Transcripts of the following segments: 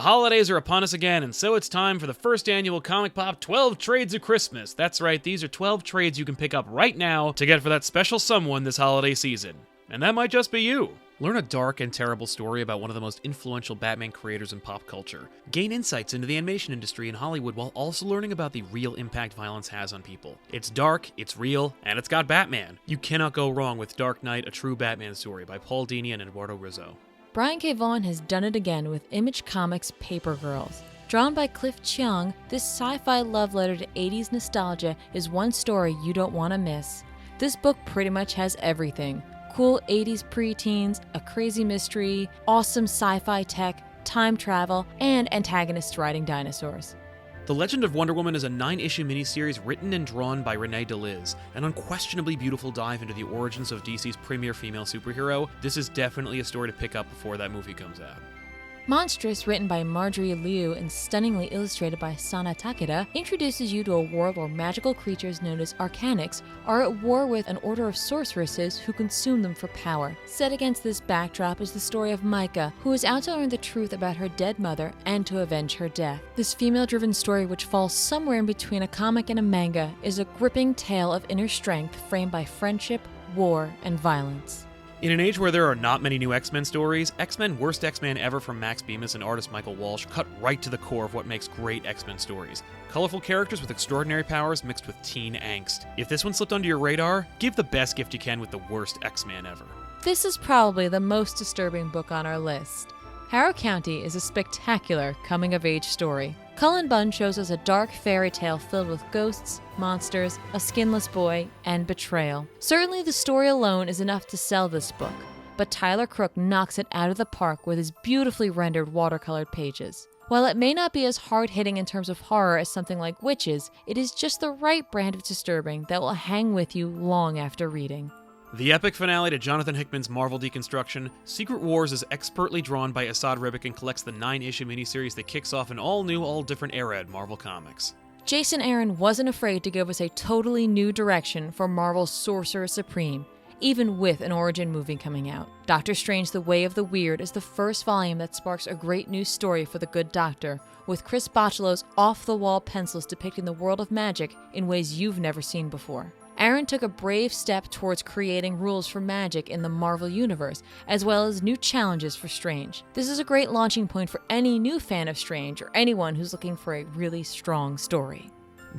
holidays are upon us again, and so it's time for the first annual ComicPOP 12 Trades of Christmas. That's right, these are 12 trades you can pick up right now to get for that special someone this holiday season. And that might just be you. Learn a dark and terrible story about one of the most influential Batman creators in pop culture. Gain insights into the animation industry in Hollywood while also learning about the real impact violence has on people. It's dark, it's real, and it's got Batman. You cannot go wrong with Dark Knight, A True Batman Story by Paul Dini and Eduardo Rizzo. Brian K. Vaughan has done it again with Image Comics' Paper Girls. Drawn by Cliff Chiang, this sci-fi love letter to 80s nostalgia is one story you don't want to miss. This book pretty much has everything. Cool 80s preteens, a crazy mystery, awesome sci-fi tech, time travel, and antagonists riding dinosaurs. The Legend of Wonder Woman is a 9-issue miniseries written and drawn by Renee DeLiz, an unquestionably beautiful dive into the origins of DC's premier female superhero. This is definitely a story to pick up before that movie comes out. Monstrous, written by Marjorie Liu and stunningly illustrated by Sana Takeda, introduces you to a world where magical creatures known as Arcanics are at war with an order of sorceresses who consume them for power. Set against this backdrop is the story of Micah, who is out to learn the truth about her dead mother and to avenge her death. This female-driven story, which falls somewhere in between a comic and a manga, is a gripping tale of inner strength framed by friendship, war, and violence. In an age where there are not many new X-Men stories, X-Men Worst X-Men Ever from Max Bemis and artist Michael Walsh cut right to the core of what makes great X-Men stories. Colorful characters with extraordinary powers mixed with teen angst. If this one slipped under your radar, give the best gift you can with the worst X-Men ever. This is probably the most disturbing book on our list. Herro County is a spectacular coming-of-age story. Cullen Bunn shows us a dark fairy tale filled with ghosts, monsters, a skinless boy, and betrayal. Certainly the story alone is enough to sell this book, but Tyler Crook knocks it out of the park with his beautifully rendered watercolored pages. While it may not be as hard-hitting in terms of horror as something like Witches, it is just the right brand of disturbing that will hang with you long after reading. The epic finale to Jonathan Hickman's Marvel deconstruction, Secret Wars is expertly drawn by Asad Ribic and collects the 9-issue miniseries that kicks off an all-new, all-different era at Marvel Comics. Jason Aaron wasn't afraid to give us a totally new direction for Marvel's Sorcerer Supreme, even with an origin movie coming out. Doctor Strange: The Way of the Weird is the first volume that sparks a great new story for the Good Doctor, with Chris Bachalo's off-the-wall pencils depicting the world of magic in ways you've never seen before. Aaron took a brave step towards creating rules for magic in the Marvel Universe, as well as new challenges for Strange. This is a great launching point for any new fan of Strange or anyone who's looking for a really strong story.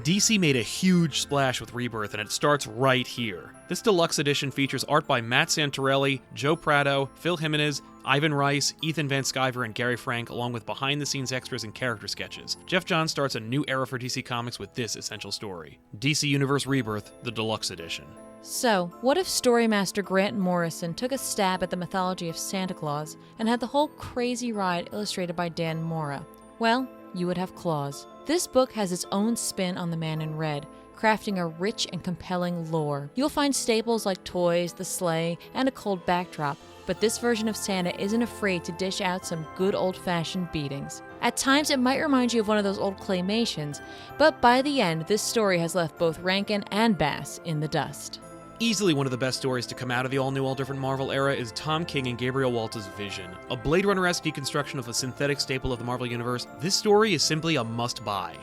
DC made a huge splash with Rebirth, and it starts right here. This deluxe edition features art by Matt Santorelli, Joe Prado, Phil Jimenez, Ivan Rice, Ethan Van Sciver, and Gary Frank, along with behind-the-scenes extras and character sketches. Jeff Johns starts a new era for DC Comics with this essential story. DC Universe Rebirth, the deluxe edition. So, what if Storymaster Grant Morrison took a stab at the mythology of Santa Claus and had the whole crazy ride illustrated by Dan Mora? Well, you would have Claus. This book has its own spin on the Man in Red, crafting a rich and compelling lore. You'll find staples like toys, the sleigh, and a cold backdrop, but this version of Santa isn't afraid to dish out some good old-fashioned beatings. At times it might remind you of one of those old claymations, but by the end this story has left both Rankin and Bass in the dust. Easily one of the best stories to come out of the all-new, all-different Marvel era is Tom King and Gabriel Walta's Vision. A Blade Runner-esque deconstruction of a synthetic staple of the Marvel Universe, this story is simply a must-buy.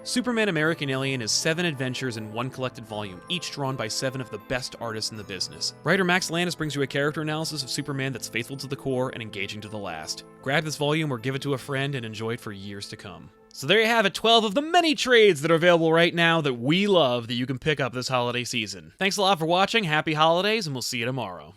Superman American Alien is 7 adventures in one collected volume, each drawn by 7 of the best artists in the business. Writer Max Landis brings you a character analysis of Superman that's faithful to the core and engaging to the last. Grab this volume or give it to a friend and enjoy it for years to come. So there you have it, 12 of the many trades that are available right now that we love that you can pick up this holiday season. Thanks a lot for watching, happy holidays, and we'll see you tomorrow.